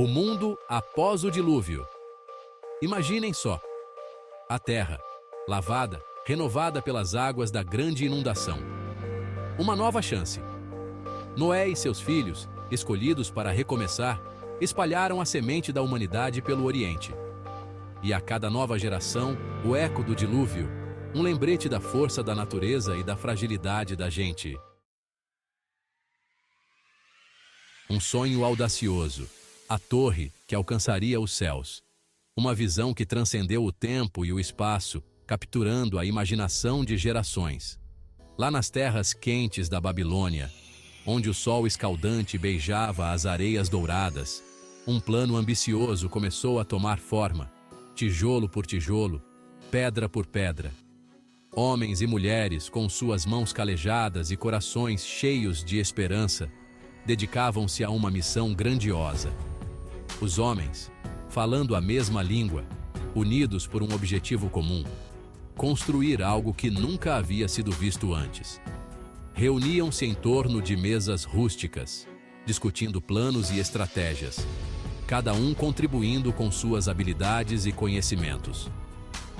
O mundo após o dilúvio. Imaginem só. A terra, lavada, renovada pelas águas da grande inundação. Uma nova chance. Noé e seus filhos, escolhidos para recomeçar, espalharam a semente da humanidade pelo Oriente. E a cada nova geração, o eco do dilúvio, um lembrete da força da natureza e da fragilidade da gente. Um sonho audacioso. A torre que alcançaria os céus. Uma visão que transcendeu o tempo e o espaço, capturando a imaginação de gerações. Lá nas terras quentes da Babilônia, onde o sol escaldante beijava as areias douradas, um plano ambicioso começou a tomar forma, tijolo por tijolo, pedra por pedra. Homens e mulheres, com suas mãos calejadas e corações cheios de esperança, dedicavam-se a uma missão grandiosa. Os homens, falando a mesma língua, unidos por um objetivo comum, construir algo que nunca havia sido visto antes. Reuniam-se em torno de mesas rústicas, discutindo planos e estratégias, cada um contribuindo com suas habilidades e conhecimentos.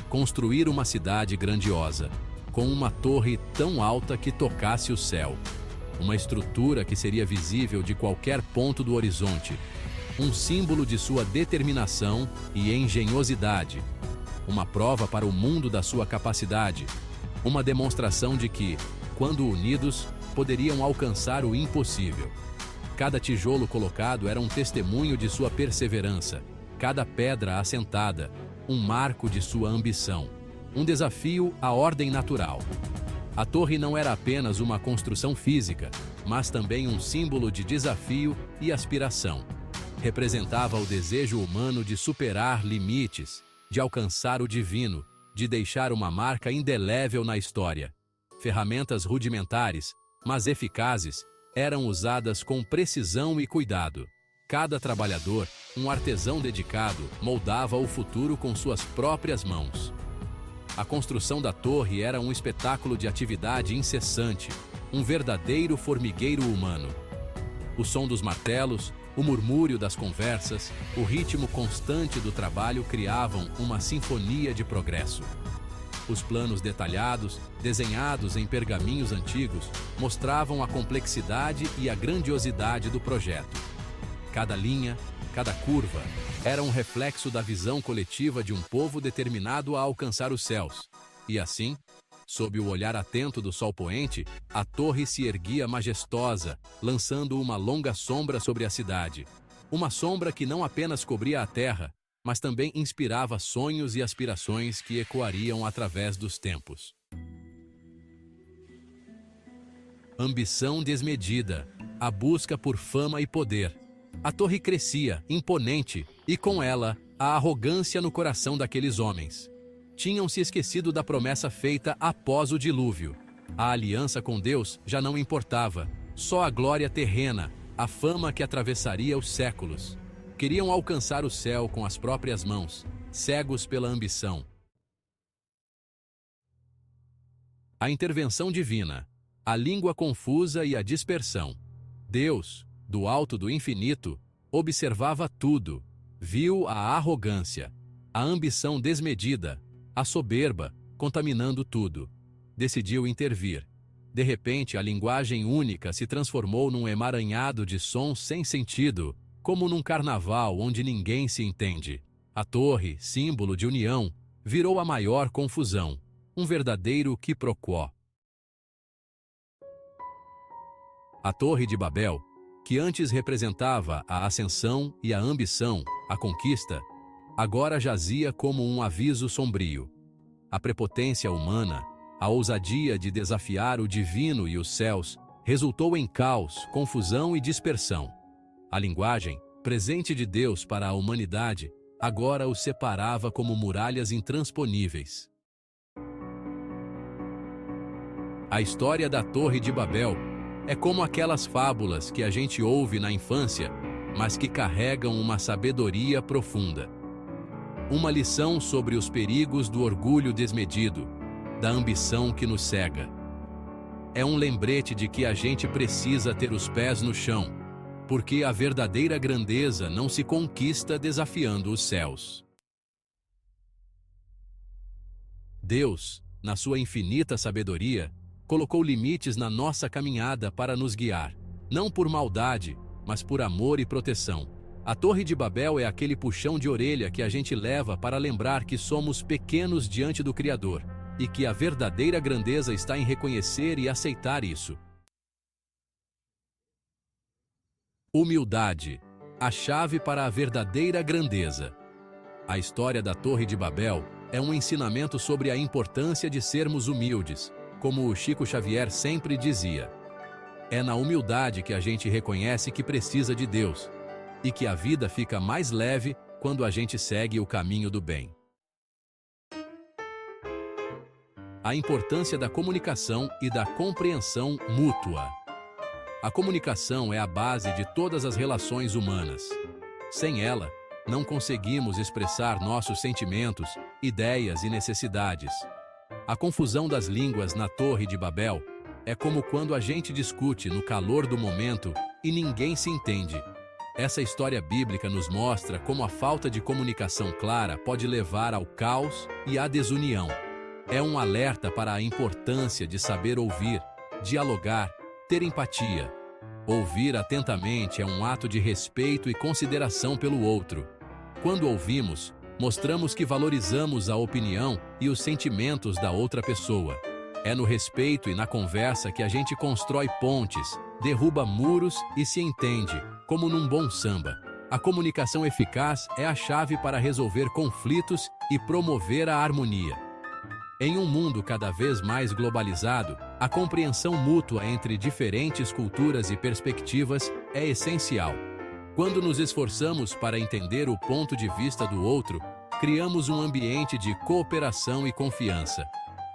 Construir uma cidade grandiosa, com uma torre tão alta que tocasse o céu, uma estrutura que seria visível de qualquer ponto do horizonte, um símbolo de sua determinação e engenhosidade, uma prova para o mundo da sua capacidade, uma demonstração de que, quando unidos, poderiam alcançar o impossível. Cada tijolo colocado era um testemunho de sua perseverança, cada pedra assentada, um marco de sua ambição, um desafio à ordem natural. A torre não era apenas uma construção física, mas também um símbolo de desafio e aspiração. Representava o desejo humano de superar limites, de alcançar o divino, de deixar uma marca indelével na história. Ferramentas rudimentares, mas eficazes, eram usadas com precisão e cuidado. Cada trabalhador, um artesão dedicado, moldava o futuro com suas próprias mãos. A construção da torre era um espetáculo de atividade incessante, um verdadeiro formigueiro humano. O som dos martelos, o murmúrio das conversas, o ritmo constante do trabalho criavam uma sinfonia de progresso. Os planos detalhados, desenhados em pergaminhos antigos, mostravam a complexidade e a grandiosidade do projeto. Cada linha, cada curva, era um reflexo da visão coletiva de um povo determinado a alcançar os céus. E assim, sob o olhar atento do sol poente, a torre se erguia majestosa, lançando uma longa sombra sobre a cidade. Uma sombra que não apenas cobria a terra, mas também inspirava sonhos e aspirações que ecoariam através dos tempos. Ambição desmedida, a busca por fama e poder. A torre crescia, imponente, e com ela, a arrogância no coração daqueles homens. Tinham se esquecido da promessa feita após o dilúvio. A aliança com Deus já não importava, só a glória terrena, a fama que atravessaria os séculos. Queriam alcançar o céu com as próprias mãos, cegos pela ambição. A intervenção divina, a língua confusa e a dispersão. Deus, do alto do infinito, observava tudo, viu a arrogância, a ambição desmedida, a soberba, contaminando tudo. Decidiu intervir. De repente, a linguagem única se transformou num emaranhado de sons sem sentido, como num carnaval onde ninguém se entende. A torre, símbolo de união, virou a maior confusão, um verdadeiro quiproquó. A Torre de Babel, que antes representava a ascensão e a ambição, a conquista, agora jazia como um aviso sombrio. A prepotência humana, a ousadia de desafiar o divino e os céus, resultou em caos, confusão e dispersão. A linguagem, presente de Deus para a humanidade, agora os separava como muralhas intransponíveis. A história da Torre de Babel é como aquelas fábulas que a gente ouve na infância, mas que carregam uma sabedoria profunda. Uma lição sobre os perigos do orgulho desmedido, da ambição que nos cega. É um lembrete de que a gente precisa ter os pés no chão, porque a verdadeira grandeza não se conquista desafiando os céus. Deus, na sua infinita sabedoria, colocou limites na nossa caminhada para nos guiar, não por maldade, mas por amor e proteção. A Torre de Babel é aquele puxão de orelha que a gente leva para lembrar que somos pequenos diante do Criador, e que a verdadeira grandeza está em reconhecer e aceitar isso. Humildade, a chave para a verdadeira grandeza. A história da Torre de Babel é um ensinamento sobre a importância de sermos humildes, como o Chico Xavier sempre dizia. É na humildade que a gente reconhece que precisa de Deus, e que a vida fica mais leve quando a gente segue o caminho do bem. A importância da comunicação e da compreensão mútua. A comunicação é a base de todas as relações humanas. Sem ela, não conseguimos expressar nossos sentimentos, ideias e necessidades. A confusão das línguas na Torre de Babel é como quando a gente discute no calor do momento e ninguém se entende. Essa história bíblica nos mostra como a falta de comunicação clara pode levar ao caos e à desunião. É um alerta para a importância de saber ouvir, dialogar, ter empatia. Ouvir atentamente é um ato de respeito e consideração pelo outro. Quando ouvimos, mostramos que valorizamos a opinião e os sentimentos da outra pessoa. É no respeito e na conversa que a gente constrói pontes, derruba muros e se entende, como num bom samba. A comunicação eficaz é a chave para resolver conflitos e promover a harmonia. Em um mundo cada vez mais globalizado, a compreensão mútua entre diferentes culturas e perspectivas é essencial. Quando nos esforçamos para entender o ponto de vista do outro, criamos um ambiente de cooperação e confiança.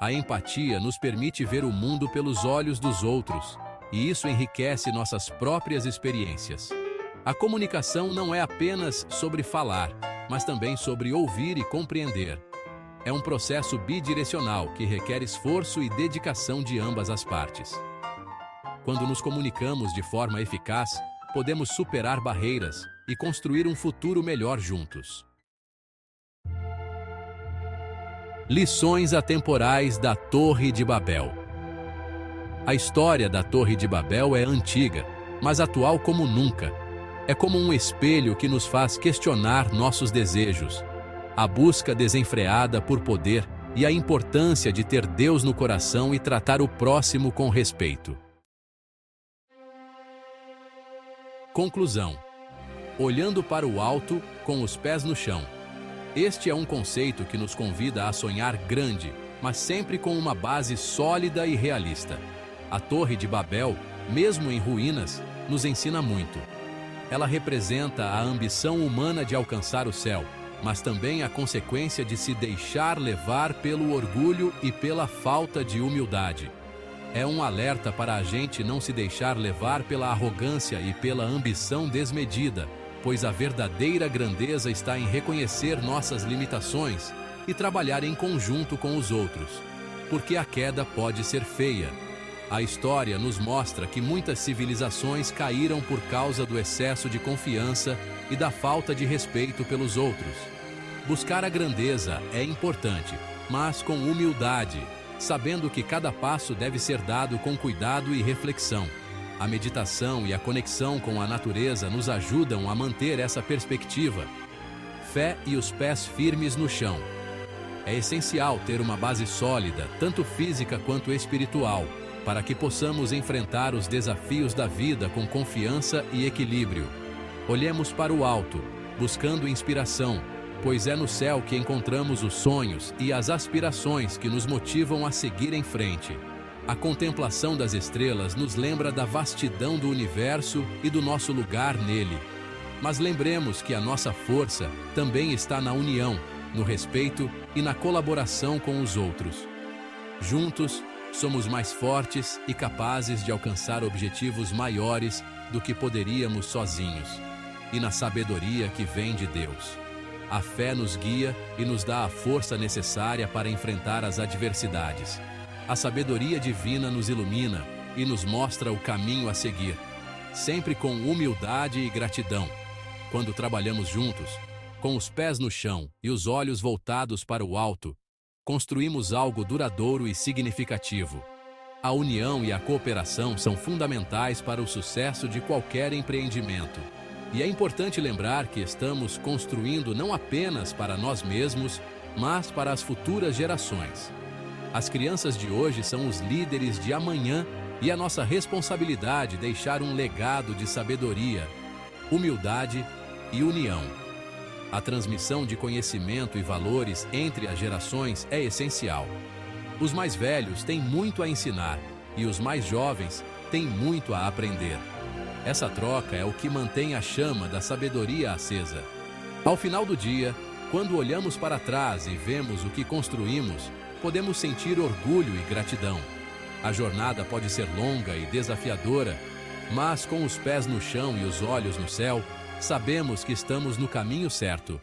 A empatia nos permite ver o mundo pelos olhos dos outros, e isso enriquece nossas próprias experiências. A comunicação não é apenas sobre falar, mas também sobre ouvir e compreender. É um processo bidirecional que requer esforço e dedicação de ambas as partes. Quando nos comunicamos de forma eficaz, podemos superar barreiras e construir um futuro melhor juntos. Lições atemporais da Torre de Babel. A história da Torre de Babel é antiga, mas atual como nunca. É como um espelho que nos faz questionar nossos desejos, a busca desenfreada por poder e a importância de ter Deus no coração e tratar o próximo com respeito. Conclusão. Olhando para o alto, com os pés no chão. Este é um conceito que nos convida a sonhar grande, mas sempre com uma base sólida e realista. A Torre de Babel, mesmo em ruínas, nos ensina muito. Ela representa a ambição humana de alcançar o céu, mas também a consequência de se deixar levar pelo orgulho e pela falta de humildade. É um alerta para a gente não se deixar levar pela arrogância e pela ambição desmedida, pois a verdadeira grandeza está em reconhecer nossas limitações e trabalhar em conjunto com os outros, porque a queda pode ser feia. A história nos mostra que muitas civilizações caíram por causa do excesso de confiança e da falta de respeito pelos outros. Buscar a grandeza é importante, mas com humildade, sabendo que cada passo deve ser dado com cuidado e reflexão. A meditação e a conexão com a natureza nos ajudam a manter essa perspectiva. Fé e os pés firmes no chão. É essencial ter uma base sólida, tanto física quanto espiritual, para que possamos enfrentar os desafios da vida com confiança e equilíbrio. Olhemos para o alto, buscando inspiração, pois é no céu que encontramos os sonhos e as aspirações que nos motivam a seguir em frente. A contemplação das estrelas nos lembra da vastidão do universo e do nosso lugar nele. Mas lembremos que a nossa força também está na união, no respeito e na colaboração com os outros. Juntos, somos mais fortes e capazes de alcançar objetivos maiores do que poderíamos sozinhos, e na sabedoria que vem de Deus. A fé nos guia e nos dá a força necessária para enfrentar as adversidades. A sabedoria divina nos ilumina e nos mostra o caminho a seguir. sempre com humildade e gratidão. Quando trabalhamos juntos, com os pés no chão e os olhos voltados para o alto, construímos algo duradouro e significativo. A união e a cooperação são fundamentais para o sucesso de qualquer empreendimento. E é importante lembrar que estamos construindo não apenas para nós mesmos, mas para as futuras gerações. As crianças de hoje são os líderes de amanhã e a nossa responsabilidade é deixar um legado de sabedoria, humildade e união. A transmissão de conhecimento e valores entre as gerações é essencial. Os mais velhos têm muito a ensinar e os mais jovens têm muito a aprender. Essa troca é o que mantém a chama da sabedoria acesa. Ao final do dia, quando olhamos para trás e vemos o que construímos, podemos sentir orgulho e gratidão. A jornada pode ser longa e desafiadora, mas com os pés no chão e os olhos no céu, sabemos que estamos no caminho certo.